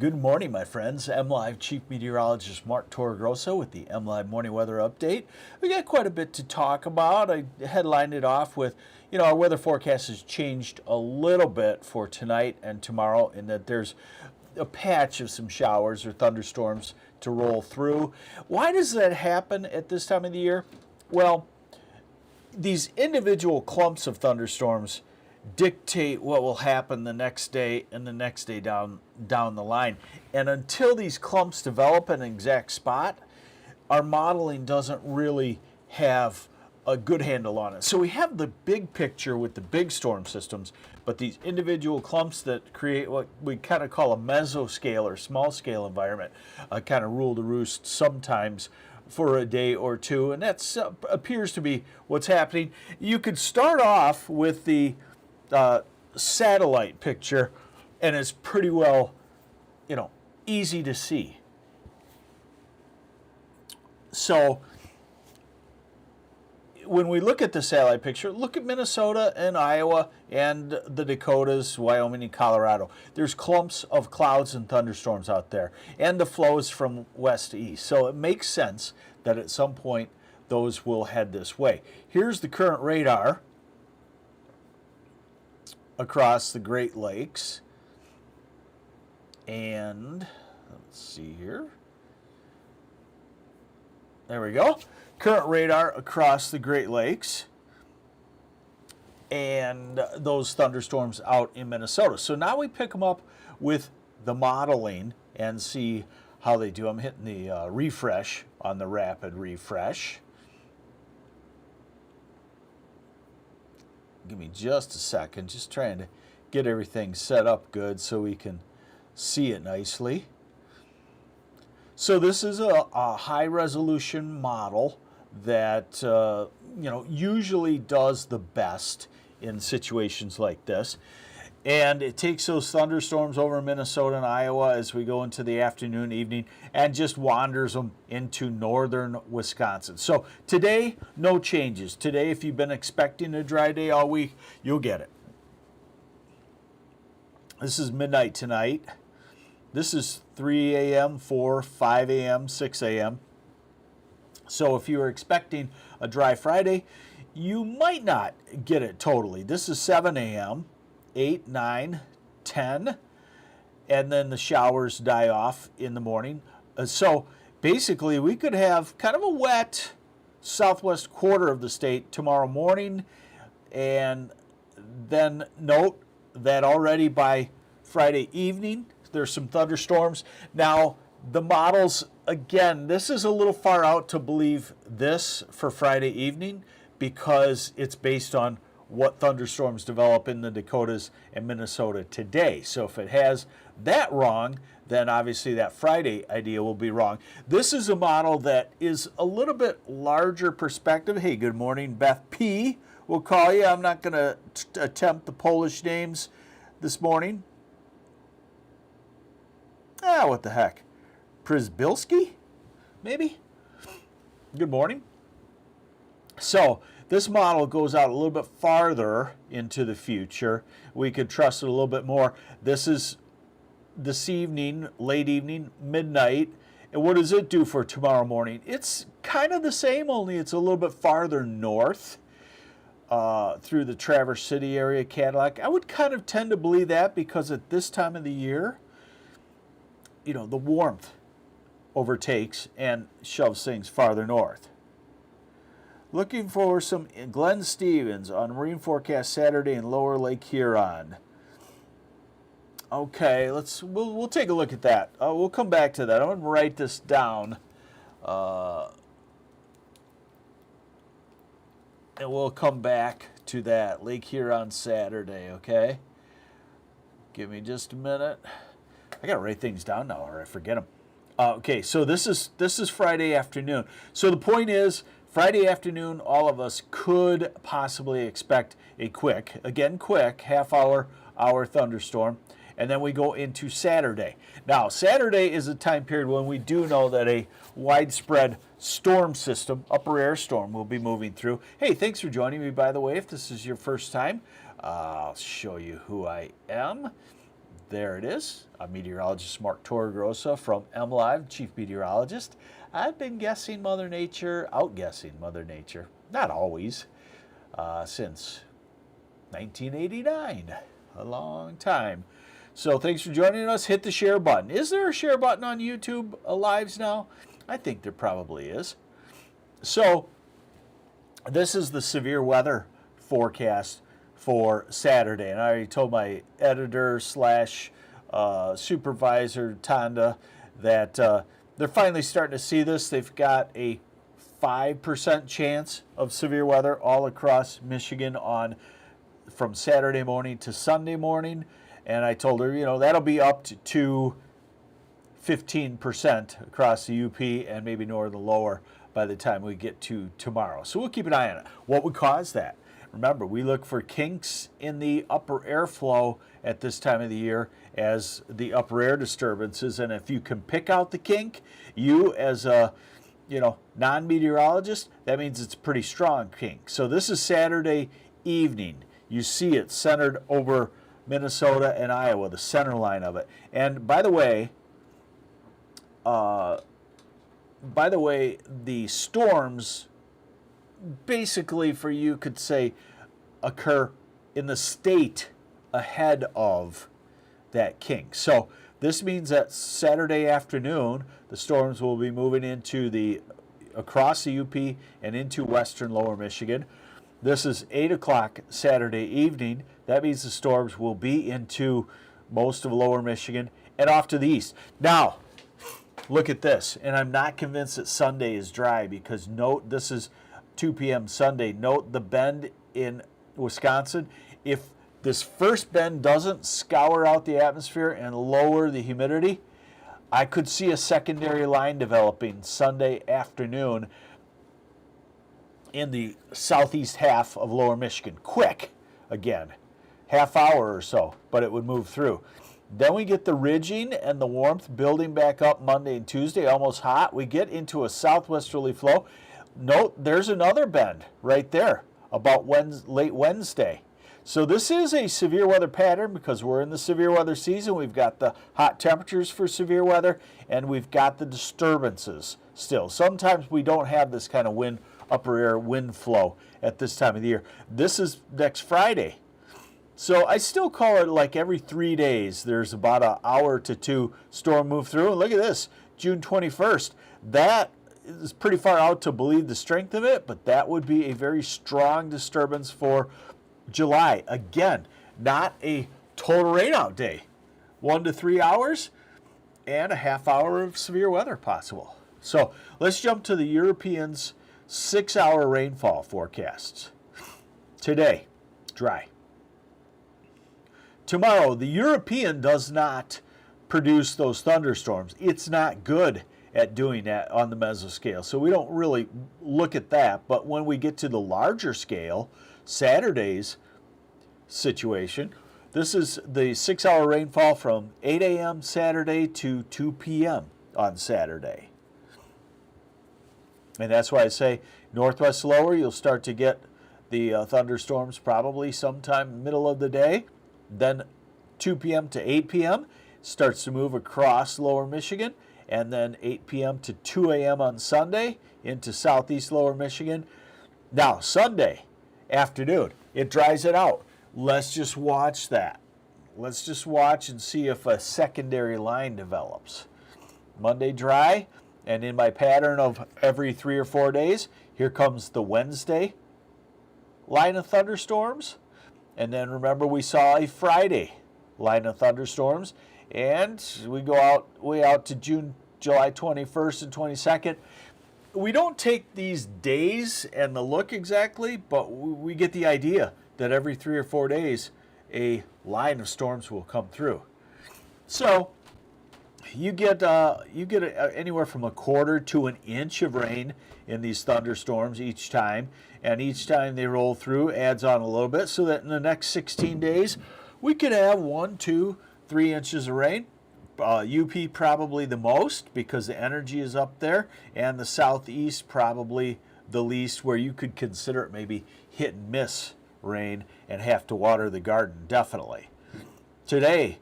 Good morning, my friends. MLive Chief Meteorologist Mark Torregrossa with the MLive Morning Weather Update. We got quite a bit to talk about. I headlined it off with, our weather forecast has changed a little bit for tonight and tomorrow in that there's a patch of some showers or thunderstorms to roll through. Why does that happen at this time of the year? Well, these individual clumps of thunderstorms dictate what will happen the next day and the next day down the line. And until these clumps develop in an exact spot, our modeling doesn't really have a good handle on it. So we have the big picture with the big storm systems, but these individual clumps that create what we kind of call a mesoscale or small scale environment kind of rule the roost sometimes for a day or two, and that appears to be what's happening. You could start off with the satellite picture, and it's pretty well, easy to see. So when we look at the satellite picture, look at Minnesota and Iowa and the Dakotas, Wyoming and Colorado. There's clumps of clouds and thunderstorms out there, and the flow is from west to east. So it makes sense that at some point those will head this way. Here's the current radar across the Great Lakes, and let's see here. There we go. Current radar across the Great Lakes and those thunderstorms out in Minnesota. So now we pick them up with the modeling and see how they do. I'm hitting the refresh on the rapid refresh. Give me just a second, just trying to get everything set up good so we can see it nicely. So this is a high resolution model that usually does the best in situations like this. And it takes those thunderstorms over Minnesota and Iowa as we go into the afternoon, evening, and just wanders them into northern Wisconsin. So today, no changes. Today, if you've been expecting a dry day all week, you'll get it. This is midnight tonight. This is 3 a.m., 4, 5 a.m., 6 a.m. So if you were expecting a dry Friday, you might not get it totally. This is 7 a.m., 8, 9, 10, and then the showers die off in the morning. So basically we could have kind of a wet southwest quarter of the state tomorrow morning, and then note that already by Friday evening there's some thunderstorms. Now the models, again, this is a little far out to believe this for Friday evening because it's based on what thunderstorms develop in the Dakotas and Minnesota today. So if it has that wrong, then obviously that Friday idea will be wrong. This is a model that is a little bit larger perspective. Hey, good morning, Beth P. We'll call you. I'm not going to attempt the Polish names this morning. What the heck? Przybylski, maybe? Good morning. So this model goes out a little bit farther into the future. We could trust it a little bit more. This is this evening, late evening, midnight. And what does it do for tomorrow morning? It's kind of the same, only it's a little bit farther north through the Traverse City area, Cadillac. I would kind of tend to believe that because at this time of the year, the warmth overtakes and shoves things farther north. Looking for some Glenn Stevens on rain forecast Saturday in Lower Lake Huron. Okay, we'll take a look at that. We'll come back to that. I'm going to write this down, and we'll come back to that Lake Huron Saturday. Okay, give me just a minute. I got to write things down now, or I forget them. Okay, so this is Friday afternoon. So the point is, Friday afternoon, all of us could possibly expect a quick half-hour thunderstorm, and then we go into Saturday. Now, Saturday is a time period when we do know that a widespread storm system, upper air storm, will be moving through. Hey, thanks for joining me, by the way, if this is your first time. I'll show you who I am. There it is. I'm meteorologist Mark Torregrossa from MLive, Chief Meteorologist. I've been guessing Mother Nature, outguessing Mother Nature. Not always, since 1989, a long time. So thanks for joining us. Hit the share button. Is there a share button on YouTube Lives now? I think there probably is. So this is the severe weather forecast for Saturday. And I already told my editor slash supervisor, Tonda, that they're finally starting to see this. They've got a 5% chance of severe weather all across Michigan from Saturday morning to Sunday morning. And I told her, that'll be up to 15% across the UP and maybe northern lower by the time we get to tomorrow. So we'll keep an eye on it. What would cause that? Remember, we look for kinks in the upper airflow at this time of the year as the upper air disturbances. And if you can pick out the kink, you as a non-meteorologist, that means it's a pretty strong kink. So this is Saturday evening. You see it centered over Minnesota and Iowa, the center line of it. And by the way, the storms basically, for you could say, occur in the state ahead of that kink. So this means that Saturday afternoon, the storms will be moving across the UP and into western lower Michigan. This is 8 o'clock Saturday evening. That means the storms will be into most of lower Michigan and off to the east. Now, look at this. And I'm not convinced that Sunday is dry because note this is 2 p.m. Sunday. Note the bend in Wisconsin. If this first bend doesn't scour out the atmosphere and lower the humidity, I could see a secondary line developing Sunday afternoon in the southeast half of lower Michigan. Quick, again, half hour or so, but it would move through. Then we get the ridging and the warmth building back up Monday and Tuesday, almost hot. We get into a southwesterly flow. Note, there's another bend right there about late Wednesday. So this is a severe weather pattern because we're in the severe weather season. We've got the hot temperatures for severe weather, and we've got the disturbances still. Sometimes we don't have this kind of upper air wind flow at this time of the year. This is next Friday. So I still call it like every 3 days, there's about an hour to two storm move through. And look at this, June 21st. That is pretty far out to believe the strength of it, but that would be a very strong disturbance for July. Again, not a total rainout day. 1 to 3 hours and a half hour of severe weather possible. So let's jump to the Europeans' 6-hour rainfall forecasts. Today, dry. Tomorrow, the European does not produce those thunderstorms. It's not good at doing that on the mesoscale, so we don't really look at that. But when we get to the larger scale, Saturday's situation, this is the 6-hour rainfall from 8 a.m. Saturday to 2 p.m. on Saturday. And that's why I say northwest lower, you'll start to get the thunderstorms probably sometime middle of the day. Then 2 p.m. to 8 p.m. starts to move across lower Michigan. And then 8 p.m. to 2 a.m. on Sunday into southeast lower Michigan. Now, Sunday afternoon, it dries it out. Let's just watch that. Let's just watch and see if a secondary line develops. Monday dry, and in my pattern of every 3 or 4 days, here comes the Wednesday line of thunderstorms. And then remember we saw a Friday line of thunderstorms. And we go way out to July 21st and 22nd. We don't take these days and the look exactly, but we get the idea that every 3 or 4 days, a line of storms will come through. So you get anywhere from a quarter to an inch of rain in these thunderstorms each time. And each time they roll through adds on a little bit so that in the next 16 days, we could have 1, 2, 3 inches of rain. UP probably the most because the energy is up there, and the southeast probably the least, where you could consider it maybe hit and miss rain and have to water the garden definitely. Today,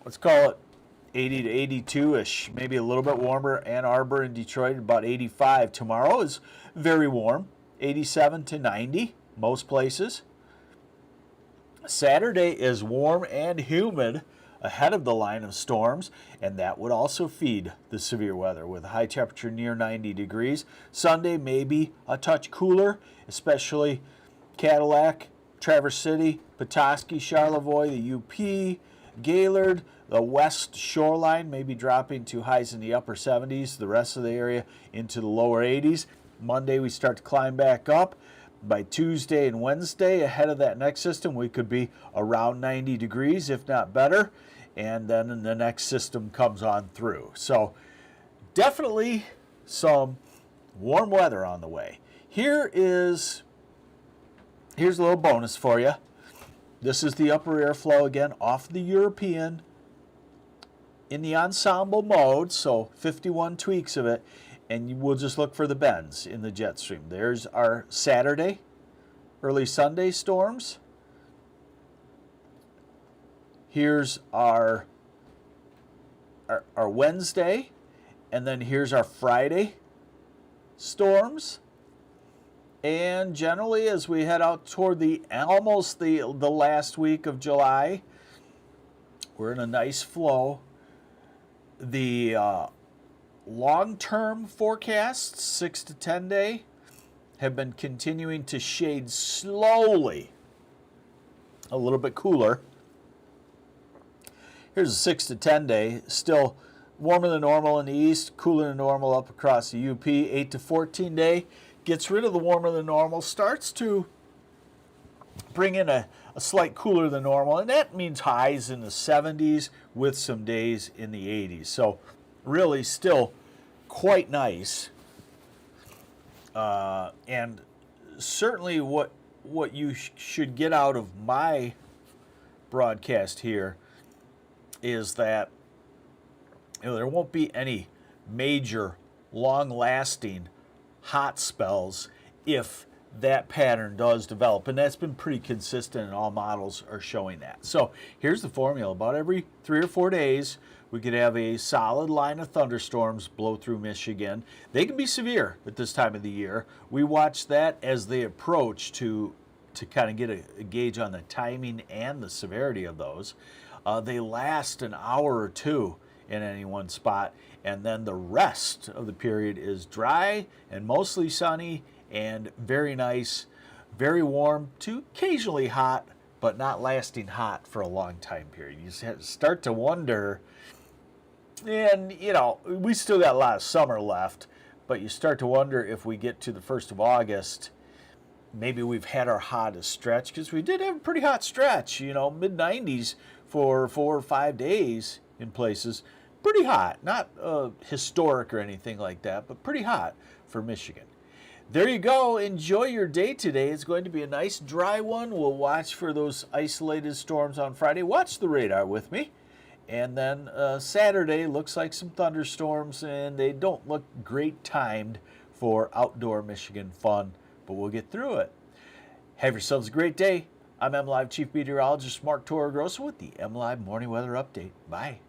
let's call it 80 to 82-ish, maybe a little bit warmer. Ann Arbor and Detroit, about 85. Tomorrow is very warm, 87 to 90, most places. Saturday is warm and humid ahead of the line of storms, and that would also feed the severe weather with a high temperature near 90 degrees. Sunday may be a touch cooler, especially Cadillac, Traverse City, Petoskey, Charlevoix, the UP, Gaylord, the west shoreline may be dropping to highs in the upper 70s, the rest of the area into the lower 80s. Monday we start to climb back up. By Tuesday and Wednesday, ahead of that next system, we could be around 90 degrees, if not better. And then the next system comes on through. So definitely some warm weather on the way. Here's a little bonus for you. This is the upper airflow again off the European in the ensemble mode, so 51 tweaks of it, and we'll just look for the bends in the jet stream. There's our Saturday, early Sunday storms. Here's our Wednesday, and then here's our Friday storms. And generally, as we head out toward almost the last week of July, we're in a nice flow. The long-term forecasts, 6 to 10 day, have been continuing to shade slowly a little bit cooler. Here's a 6 to 10 day, still warmer than normal in the east, cooler than normal up across the UP. 8 to 14 day gets rid of the warmer than normal, starts to bring in a slight cooler than normal, and that means highs in the 70s with some days in the 80s. So really still quite nice. And certainly what you should get out of my broadcast here is that there won't be any major long-lasting hot spells if that pattern does develop, and that's been pretty consistent, and all models are showing that. So here's the formula. About every 3 or 4 days, we could have a solid line of thunderstorms blow through Michigan. They can be severe at this time of the year. We watch that as they approach to kind of get a gauge on the timing and the severity of those. They last an hour or two in any one spot, and then the rest of the period is dry and mostly sunny and very nice, very warm to occasionally hot, but not lasting hot for a long time period. You start to wonder, and we still got a lot of summer left, but you start to wonder if we get to the 1st of August, maybe we've had our hottest stretch, because we did have a pretty hot stretch, mid-90s for 4 or 5 days in places. Pretty hot, not historic or anything like that, but pretty hot for Michigan. There you go. Enjoy your day today. It's going to be a nice dry one. We'll watch for those isolated storms on Friday. Watch the radar with me. And then Saturday looks like some thunderstorms, and they don't look great timed for outdoor Michigan fun, but we'll get through it. Have yourselves a great day. I'm MLive Chief Meteorologist Mark Torregrossa with the MLive Morning Weather Update. Bye.